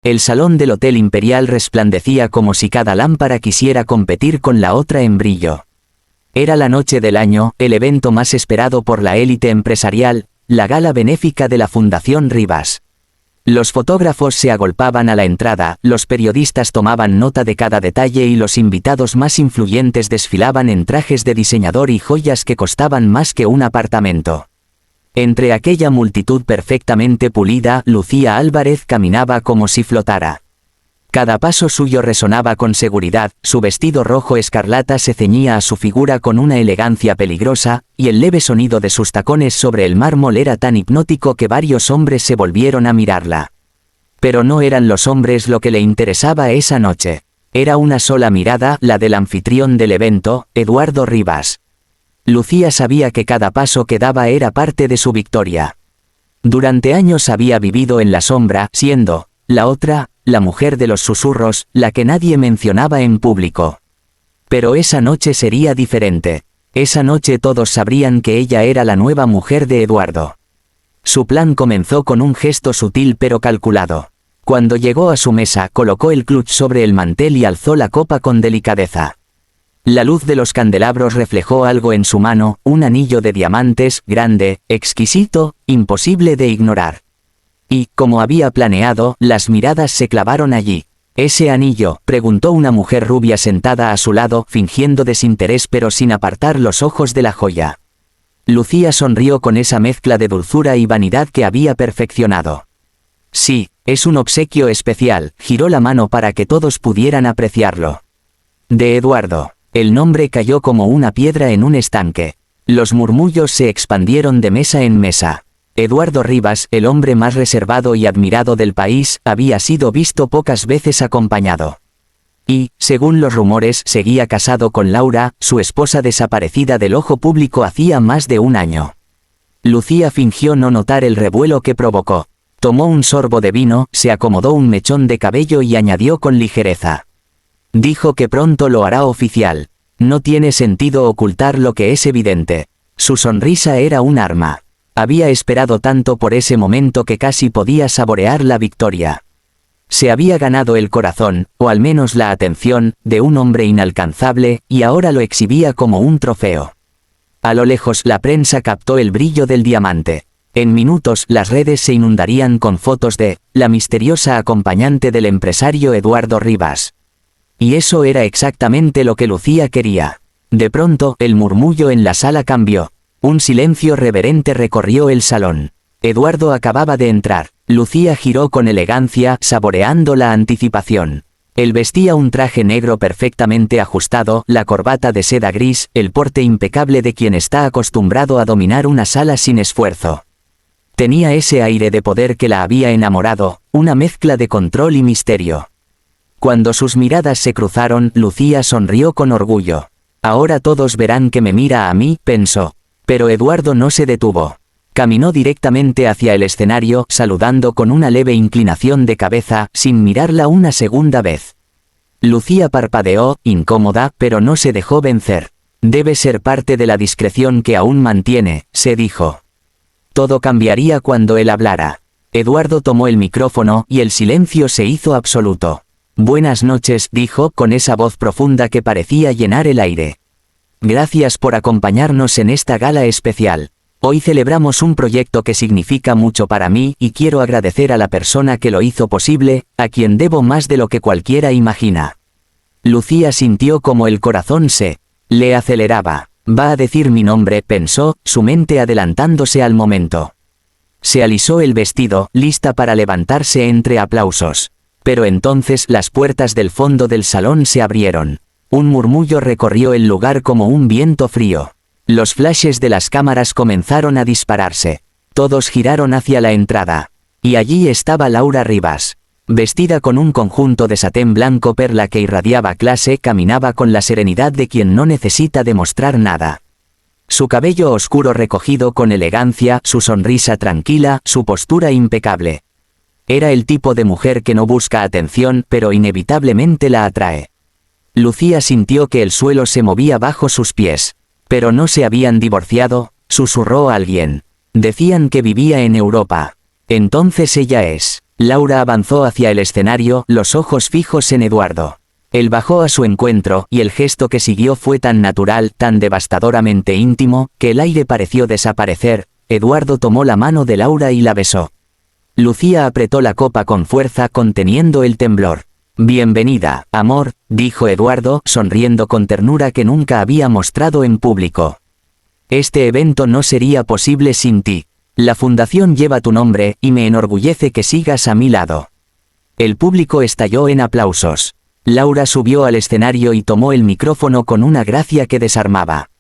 El salón del Hotel Imperial resplandecía como si cada lámpara quisiera competir con la otra en brillo. Era la noche del año, el evento más esperado por la élite empresarial, la gala benéfica de la Fundación Rivas. Los fotógrafos se agolpaban a la entrada, los periodistas tomaban nota de cada detalle y los invitados más influyentes desfilaban en trajes de diseñador y joyas que costaban más que un apartamento. Entre aquella multitud perfectamente pulida, Lucía Álvarez caminaba como si flotara. Cada paso suyo resonaba con seguridad, su vestido rojo escarlata se ceñía a su figura con una elegancia peligrosa, y el leve sonido de sus tacones sobre el mármol era tan hipnótico que varios hombres se volvieron a mirarla. Pero no eran los hombres lo que le interesaba esa noche. Era una sola mirada, la del anfitrión del evento, Eduardo Rivas. Lucía sabía que cada paso que daba era parte de su victoria. Durante años había vivido en la sombra, siendo la otra, la mujer de los susurros, la que nadie mencionaba en público. Pero esa noche sería diferente. Esa noche todos sabrían que ella era la nueva mujer de Eduardo. Su plan comenzó con un gesto sutil pero calculado. Cuando llegó a su mesa, colocó el clutch sobre el mantel y alzó la copa con delicadeza. La luz de los candelabros reflejó algo en su mano, un anillo de diamantes, grande, exquisito, imposible de ignorar. Y, como había planeado, las miradas se clavaron allí. «¿Ese anillo?», preguntó una mujer rubia sentada a su lado, fingiendo desinterés pero sin apartar los ojos de la joya. Lucía sonrió con esa mezcla de dulzura y vanidad que había perfeccionado. «Sí, es un obsequio especial», giró la mano para que todos pudieran apreciarlo. «De Eduardo». El nombre cayó como una piedra en un estanque. Los murmullos se expandieron de mesa en mesa. Eduardo Rivas, el hombre más reservado y admirado del país, había sido visto pocas veces acompañado. Y, según los rumores, seguía casado con Laura, su esposa desaparecida del ojo público hacía más de un año. Lucía fingió no notar el revuelo que provocó. Tomó un sorbo de vino, se acomodó un mechón de cabello y añadió con ligereza. Dijo que pronto lo hará oficial. No tiene sentido ocultar lo que es evidente. Su sonrisa era un arma. Había esperado tanto por ese momento que casi podía saborear la victoria. Se había ganado el corazón, o al menos la atención, de un hombre inalcanzable, y ahora lo exhibía como un trofeo. A lo lejos la prensa captó el brillo del diamante. En minutos las redes se inundarían con fotos de la misteriosa acompañante del empresario Eduardo Rivas. Y eso era exactamente lo que Lucía quería. De pronto, el murmullo en la sala cambió. Un silencio reverente recorrió el salón. Eduardo acababa de entrar. Lucía giró con elegancia, saboreando la anticipación. Él vestía un traje negro perfectamente ajustado, la corbata de seda gris, el porte impecable de quien está acostumbrado a dominar una sala sin esfuerzo. Tenía ese aire de poder que la había enamorado, una mezcla de control y misterio. Cuando sus miradas se cruzaron, Lucía sonrió con orgullo. «Ahora todos verán que me mira a mí», pensó. Pero Eduardo no se detuvo. Caminó directamente hacia el escenario, saludando con una leve inclinación de cabeza, sin mirarla una segunda vez. Lucía parpadeó, incómoda, pero no se dejó vencer. «Debe ser parte de la discreción que aún mantiene», se dijo. Todo cambiaría cuando él hablara. Eduardo tomó el micrófono, y el silencio se hizo absoluto. «Buenas noches», dijo con esa voz profunda que parecía llenar el aire. «Gracias por acompañarnos en esta gala especial. Hoy celebramos un proyecto que significa mucho para mí y quiero agradecer a la persona que lo hizo posible, a quien debo más de lo que cualquiera imagina». Lucía sintió como el corazón se le aceleraba. «Va a decir mi nombre», pensó, su mente adelantándose al momento. Se alisó el vestido, lista para levantarse entre aplausos. Pero entonces las puertas del fondo del salón se abrieron. Un murmullo recorrió el lugar como un viento frío. Los flashes de las cámaras comenzaron a dispararse. Todos giraron hacia la entrada. Y allí estaba Laura Rivas. Vestida con un conjunto de satén blanco perla que irradiaba clase, caminaba con la serenidad de quien no necesita demostrar nada. Su cabello oscuro recogido con elegancia, su sonrisa tranquila, su postura impecable. Era el tipo de mujer que no busca atención, pero inevitablemente la atrae. Lucía sintió que el suelo se movía bajo sus pies. «Pero no se habían divorciado», susurró alguien. «Decían que vivía en Europa». «Entonces ella es». Laura avanzó hacia el escenario, los ojos fijos en Eduardo. Él bajó a su encuentro, y el gesto que siguió fue tan natural, tan devastadoramente íntimo, que el aire pareció desaparecer. Eduardo tomó la mano de Laura y la besó. Lucía apretó la copa con fuerza, conteniendo el temblor. «Bienvenida, amor», dijo Eduardo, sonriendo con ternura que nunca había mostrado en público. «Este evento no sería posible sin ti. La fundación lleva tu nombre, y me enorgullece que sigas a mi lado». El público estalló en aplausos. Laura subió al escenario y tomó el micrófono con una gracia que desarmaba.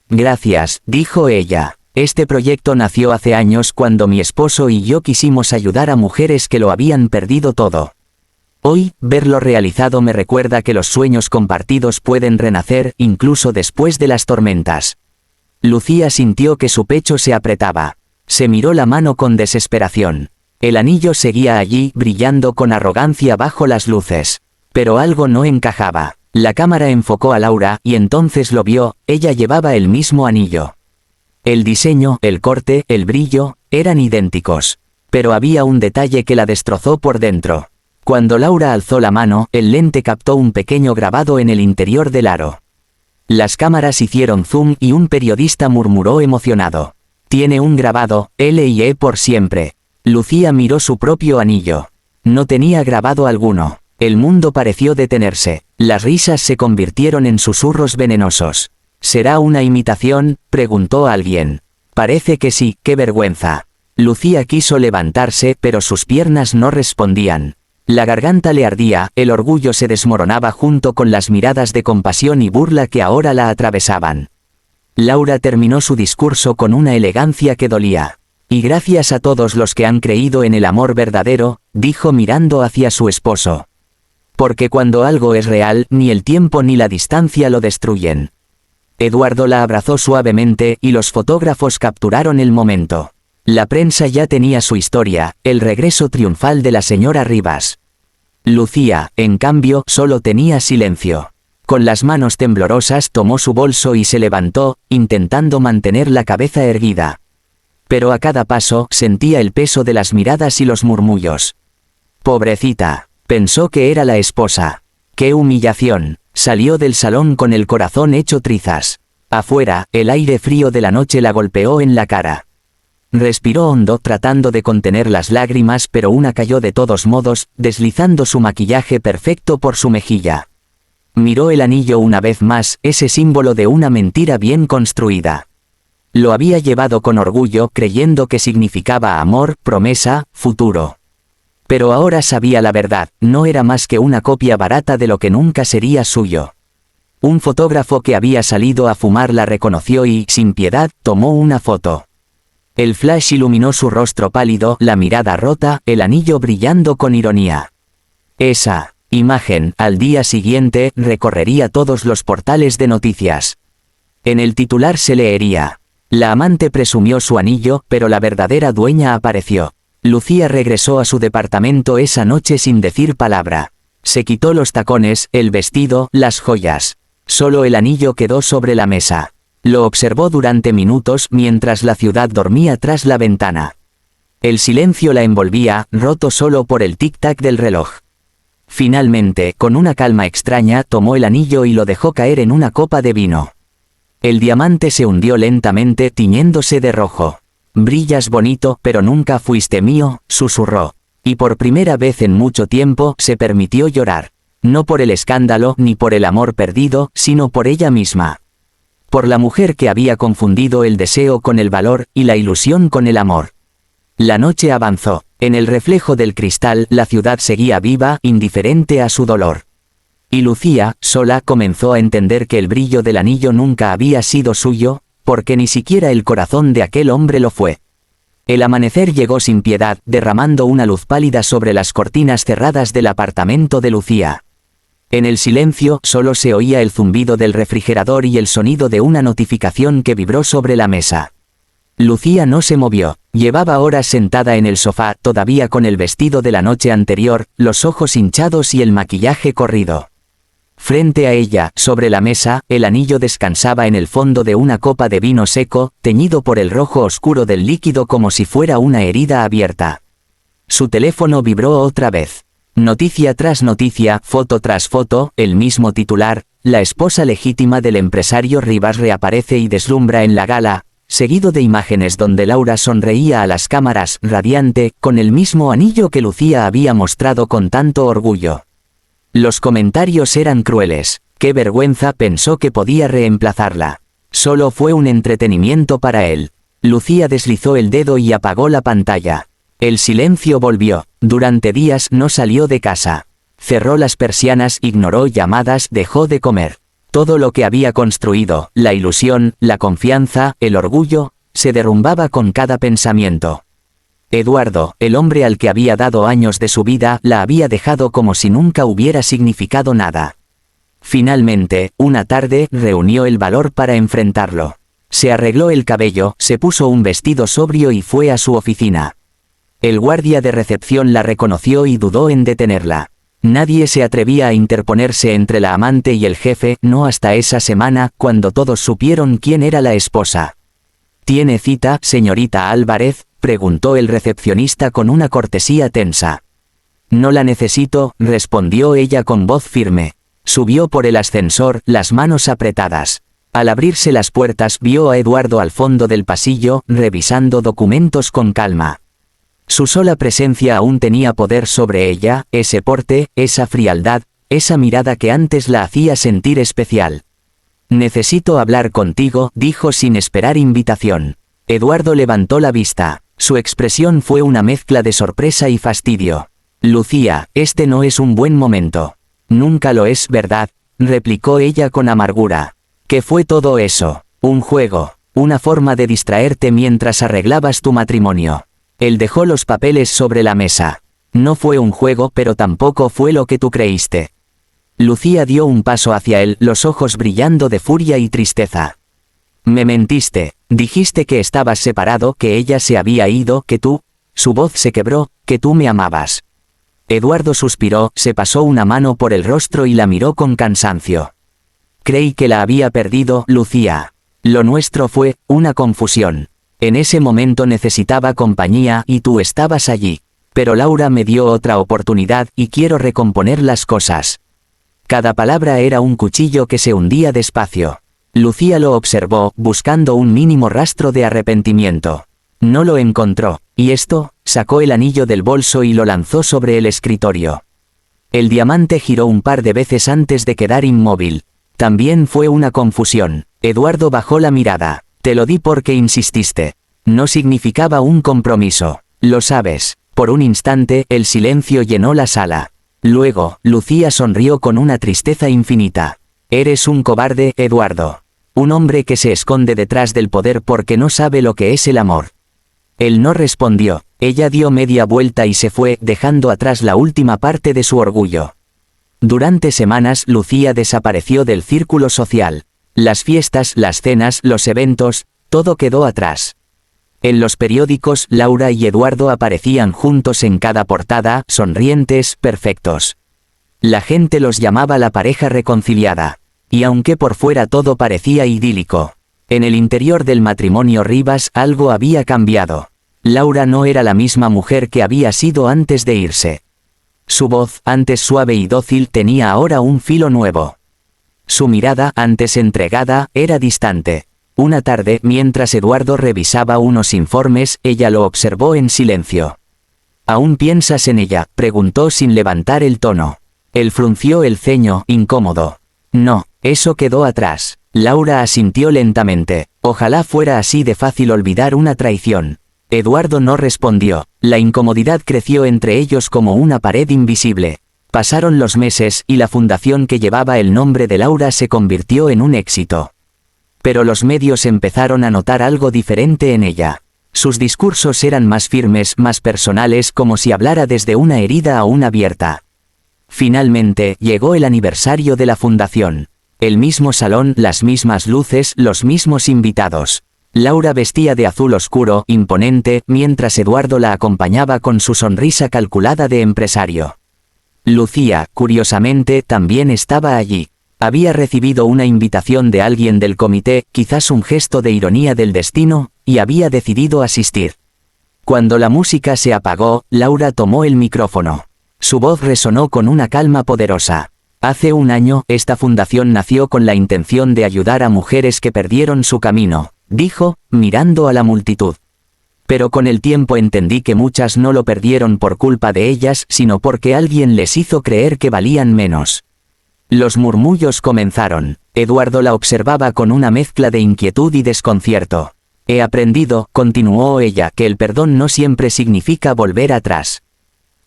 «Gracias», dijo ella. «Este proyecto nació hace años cuando mi esposo y yo quisimos ayudar a mujeres que lo habían perdido todo. Hoy, verlo realizado me recuerda que los sueños compartidos pueden renacer, incluso después de las tormentas». Lucía sintió que su pecho se apretaba. Se miró la mano con desesperación. El anillo seguía allí, brillando con arrogancia bajo las luces. Pero algo no encajaba. La cámara enfocó a Laura, y entonces lo vio, ella llevaba el mismo anillo. El diseño, el corte, el brillo, eran idénticos. Pero había un detalle que la destrozó por dentro. Cuando Laura alzó la mano, el lente captó un pequeño grabado en el interior del aro. Las cámaras hicieron zoom y un periodista murmuró emocionado. «Tiene un grabado, L&E por siempre». Lucía miró su propio anillo. No tenía grabado alguno. El mundo pareció detenerse. Las risas se convirtieron en susurros venenosos. «¿Será una imitación?», preguntó alguien. «Parece que sí, qué vergüenza». Lucía quiso levantarse, pero sus piernas no respondían. La garganta le ardía, el orgullo se desmoronaba junto con las miradas de compasión y burla que ahora la atravesaban. Laura terminó su discurso con una elegancia que dolía. «Y gracias a todos los que han creído en el amor verdadero», dijo mirando hacia su esposo. «Porque cuando algo es real, ni el tiempo ni la distancia lo destruyen». Eduardo la abrazó suavemente, y los fotógrafos capturaron el momento. La prensa ya tenía su historia, el regreso triunfal de la señora Rivas. Lucía, en cambio, solo tenía silencio. Con las manos temblorosas tomó su bolso y se levantó, intentando mantener la cabeza erguida. Pero a cada paso sentía el peso de las miradas y los murmullos. «Pobrecita», pensó que era la esposa. «¡Qué humillación!». Salió del salón con el corazón hecho trizas. Afuera, el aire frío de la noche la golpeó en la cara. Respiró hondo tratando de contener las lágrimas, pero una cayó de todos modos, deslizando su maquillaje perfecto por su mejilla. Miró el anillo una vez más, ese símbolo de una mentira bien construida. Lo había llevado con orgullo, creyendo que significaba amor, promesa, futuro. Pero ahora sabía la verdad, no era más que una copia barata de lo que nunca sería suyo. Un fotógrafo que había salido a fumar la reconoció y, sin piedad, tomó una foto. El flash iluminó su rostro pálido, la mirada rota, el anillo brillando con ironía. Esa imagen, al día siguiente, recorrería todos los portales de noticias. En el titular se leería: «La amante presumió su anillo, pero la verdadera dueña apareció». Lucía regresó a su departamento esa noche sin decir palabra. Se quitó los tacones, el vestido, las joyas. Solo el anillo quedó sobre la mesa. Lo observó durante minutos mientras la ciudad dormía tras la ventana. El silencio la envolvía, roto solo por el tic-tac del reloj. Finalmente, con una calma extraña, tomó el anillo y lo dejó caer en una copa de vino. El diamante se hundió lentamente, tiñéndose de rojo. «Brillas bonito, pero nunca fuiste mío», susurró. Y por primera vez en mucho tiempo, se permitió llorar. No por el escándalo, ni por el amor perdido, sino por ella misma. Por la mujer que había confundido el deseo con el valor, y la ilusión con el amor. La noche avanzó. En el reflejo del cristal, la ciudad seguía viva, indiferente a su dolor. Y Lucía, sola, comenzó a entender que el brillo del anillo nunca había sido suyo, porque ni siquiera el corazón de aquel hombre lo fue. El amanecer llegó sin piedad, derramando una luz pálida sobre las cortinas cerradas del apartamento de Lucía. En el silencio, solo se oía el zumbido del refrigerador y el sonido de una notificación que vibró sobre la mesa. Lucía no se movió. Llevaba horas sentada en el sofá, todavía con el vestido de la noche anterior, los ojos hinchados y el maquillaje corrido. Frente a ella, sobre la mesa, el anillo descansaba en el fondo de una copa de vino seco, teñido por el rojo oscuro del líquido como si fuera una herida abierta. Su teléfono vibró otra vez. Noticia tras noticia, foto tras foto, el mismo titular: la esposa legítima del empresario Rivas reaparece y deslumbra en la gala, seguido de imágenes donde Laura sonreía a las cámaras, radiante, con el mismo anillo que Lucía había mostrado con tanto orgullo. Los comentarios eran crueles. Qué vergüenza, pensó que podía reemplazarla. Solo fue un entretenimiento para él. Lucía deslizó el dedo y apagó la pantalla. El silencio volvió. Durante días no salió de casa. Cerró las persianas, ignoró llamadas, dejó de comer. Todo lo que había construido, la ilusión, la confianza, el orgullo, se derrumbaba con cada pensamiento. Eduardo, el hombre al que había dado años de su vida, la había dejado como si nunca hubiera significado nada. Finalmente, una tarde, reunió el valor para enfrentarlo. Se arregló el cabello, se puso un vestido sobrio y fue a su oficina. El guardia de recepción la reconoció y dudó en detenerla. Nadie se atrevía a interponerse entre la amante y el jefe, no hasta esa semana, cuando todos supieron quién era la esposa. ¿Tiene cita, señorita Álvarez?, preguntó el recepcionista con una cortesía tensa. No la necesito, respondió ella con voz firme. Subió por el ascensor, las manos apretadas. Al abrirse las puertas vio a Eduardo al fondo del pasillo, revisando documentos con calma. Su sola presencia aún tenía poder sobre ella, ese porte, esa frialdad, esa mirada que antes la hacía sentir especial. Necesito hablar contigo, dijo sin esperar invitación. Eduardo levantó la vista. Su expresión fue una mezcla de sorpresa y fastidio. Lucía, este no es un buen momento. Nunca lo es, ¿verdad?, replicó ella con amargura. ¿Qué fue todo eso? Un juego, una forma de distraerte mientras arreglabas tu matrimonio. Él dejó los papeles sobre la mesa. No fue un juego, pero tampoco fue lo que tú creíste. Lucía dio un paso hacia él, los ojos brillando de furia y tristeza. Me mentiste, dijiste que estabas separado, que ella se había ido, que tú, su voz se quebró, que tú me amabas. Eduardo suspiró, se pasó una mano por el rostro y la miró con cansancio. Creí que la había perdido, Lucía. Lo nuestro fue una confusión. En ese momento necesitaba compañía y tú estabas allí. Pero Laura me dio otra oportunidad y quiero recomponer las cosas. Cada palabra era un cuchillo que se hundía despacio. Lucía lo observó, buscando un mínimo rastro de arrepentimiento. No lo encontró, y esto, sacó el anillo del bolso y lo lanzó sobre el escritorio. El diamante giró un par de veces antes de quedar inmóvil. También fue una confusión. Eduardo bajó la mirada. Te lo di porque insististe. No significaba un compromiso. Lo sabes. Por un instante, el silencio llenó la sala. Luego, Lucía sonrió con una tristeza infinita. Eres un cobarde, Eduardo. Un hombre que se esconde detrás del poder porque no sabe lo que es el amor. Él no respondió. Ella dio media vuelta y se fue, dejando atrás la última parte de su orgullo. Durante semanas, Lucía desapareció del círculo social. Las fiestas, las cenas, los eventos, todo quedó atrás. En los periódicos, Laura y Eduardo aparecían juntos en cada portada, sonrientes, perfectos. La gente los llamaba la pareja reconciliada. Y aunque por fuera todo parecía idílico, en el interior del matrimonio Rivas algo había cambiado. Laura no era la misma mujer que había sido antes de irse. Su voz, antes suave y dócil, tenía ahora un filo nuevo. Su mirada, antes entregada, era distante. Una tarde, mientras Eduardo revisaba unos informes, ella lo observó en silencio. ¿Aún piensas en ella?, preguntó sin levantar el tono. Él frunció el ceño, incómodo. No, eso quedó atrás. Laura asintió lentamente. Ojalá fuera así de fácil olvidar una traición. Eduardo no respondió. La incomodidad creció entre ellos como una pared invisible. Pasaron los meses y la fundación que llevaba el nombre de Laura se convirtió en un éxito. Pero los medios empezaron a notar algo diferente en ella. Sus discursos eran más firmes, más personales, como si hablara desde una herida aún abierta. Finalmente, llegó el aniversario de la fundación. El mismo salón, las mismas luces, los mismos invitados. Laura vestía de azul oscuro, imponente, mientras Eduardo la acompañaba con su sonrisa calculada de empresario. Lucía, curiosamente, también estaba allí. Había recibido una invitación de alguien del comité, quizás un gesto de ironía del destino, y había decidido asistir. Cuando la música se apagó, Laura tomó el micrófono. Su voz resonó con una calma poderosa. Hace un año, esta fundación nació con la intención de ayudar a mujeres que perdieron su camino, dijo, mirando a la multitud. Pero con el tiempo entendí que muchas no lo perdieron por culpa de ellas, sino porque alguien les hizo creer que valían menos. Los murmullos comenzaron. Eduardo la observaba con una mezcla de inquietud y desconcierto. He aprendido, continuó ella, que el perdón no siempre significa volver atrás.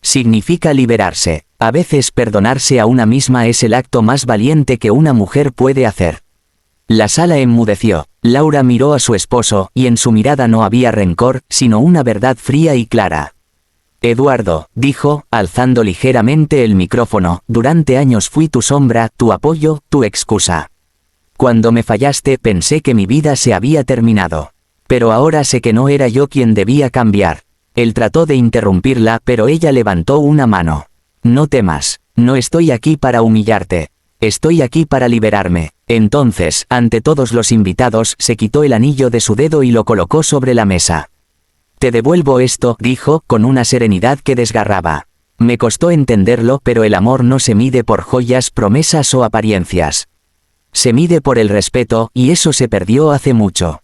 Significa liberarse. A veces perdonarse a una misma es el acto más valiente que una mujer puede hacer. La sala enmudeció. Laura miró a su esposo, y en su mirada no había rencor, sino una verdad fría y clara. Eduardo, dijo, alzando ligeramente el micrófono, durante años fui tu sombra, tu apoyo, tu excusa. Cuando me fallaste pensé que mi vida se había terminado. Pero ahora sé que no era yo quien debía cambiar. Él trató de interrumpirla, pero ella levantó una mano. No temas, no estoy aquí para humillarte. Estoy aquí para liberarme. Entonces, ante todos los invitados, se quitó el anillo de su dedo y lo colocó sobre la mesa. Te devuelvo esto, dijo, con una serenidad que desgarraba. Me costó entenderlo, pero el amor no se mide por joyas, promesas o apariencias. Se mide por el respeto, y eso se perdió hace mucho.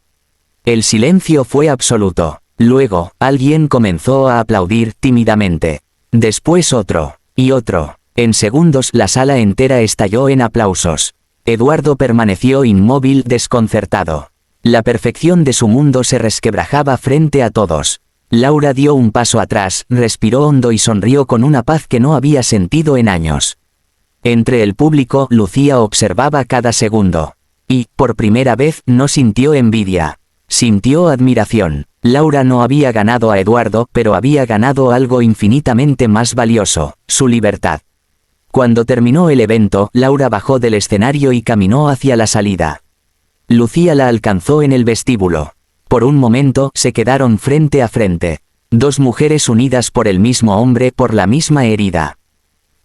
El silencio fue absoluto. Luego, alguien comenzó a aplaudir tímidamente. Después otro, y otro. En segundos la sala entera estalló en aplausos. Eduardo permaneció inmóvil, desconcertado. La perfección de su mundo se resquebrajaba frente a todos. Laura dio un paso atrás, respiró hondo y sonrió con una paz que no había sentido en años. Entre el público, Lucía observaba cada segundo. Y, por primera vez, no sintió envidia. Sintió admiración. Laura no había ganado a Eduardo, pero había ganado algo infinitamente más valioso, su libertad. Cuando terminó el evento, Laura bajó del escenario y caminó hacia la salida. Lucía la alcanzó en el vestíbulo. Por un momento, se quedaron frente a frente. Dos mujeres unidas por el mismo hombre, por la misma herida.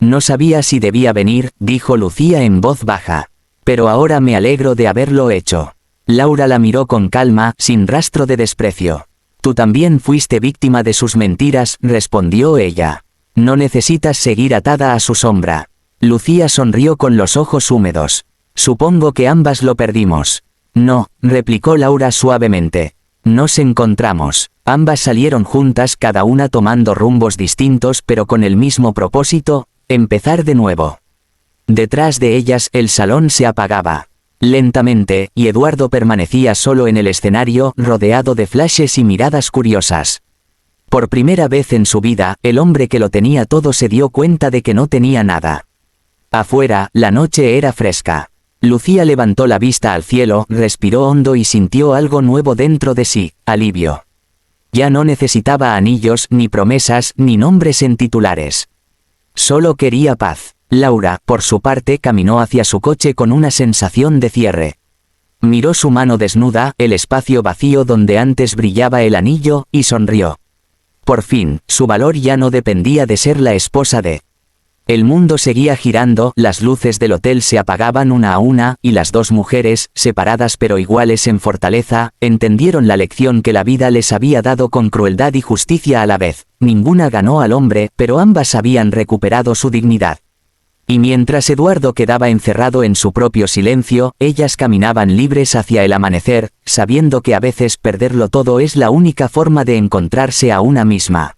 No sabía si debía venir, dijo Lucía en voz baja. Pero ahora me alegro de haberlo hecho. Laura la miró con calma, sin rastro de desprecio. Tú también fuiste víctima de sus mentiras, respondió ella. No necesitas seguir atada a su sombra. Lucía sonrió con los ojos húmedos. Supongo que ambas lo perdimos. No, replicó Laura suavemente. Nos encontramos. Ambas salieron juntas, cada una tomando rumbos distintos, pero con el mismo propósito, empezar de nuevo. Detrás de ellas, el salón se apagaba. Lentamente, y Eduardo permanecía solo en el escenario, rodeado de flashes y miradas curiosas. Por primera vez en su vida, el hombre que lo tenía todo se dio cuenta de que no tenía nada. Afuera, la noche era fresca. Lucía levantó la vista al cielo, respiró hondo y sintió algo nuevo dentro de sí, alivio. Ya no necesitaba anillos, ni promesas, ni nombres en titulares. Solo quería paz. Laura, por su parte, caminó hacia su coche con una sensación de cierre. Miró su mano desnuda, el espacio vacío donde antes brillaba el anillo, y sonrió. Por fin, su valor ya no dependía de ser la esposa de. El mundo seguía girando, las luces del hotel se apagaban una a una, y las dos mujeres, separadas pero iguales en fortaleza, entendieron la lección que la vida les había dado con crueldad y justicia a la vez. Ninguna ganó al hombre, pero ambas habían recuperado su dignidad. Y mientras Eduardo quedaba encerrado en su propio silencio, ellas caminaban libres hacia el amanecer, sabiendo que a veces perderlo todo es la única forma de encontrarse a una misma.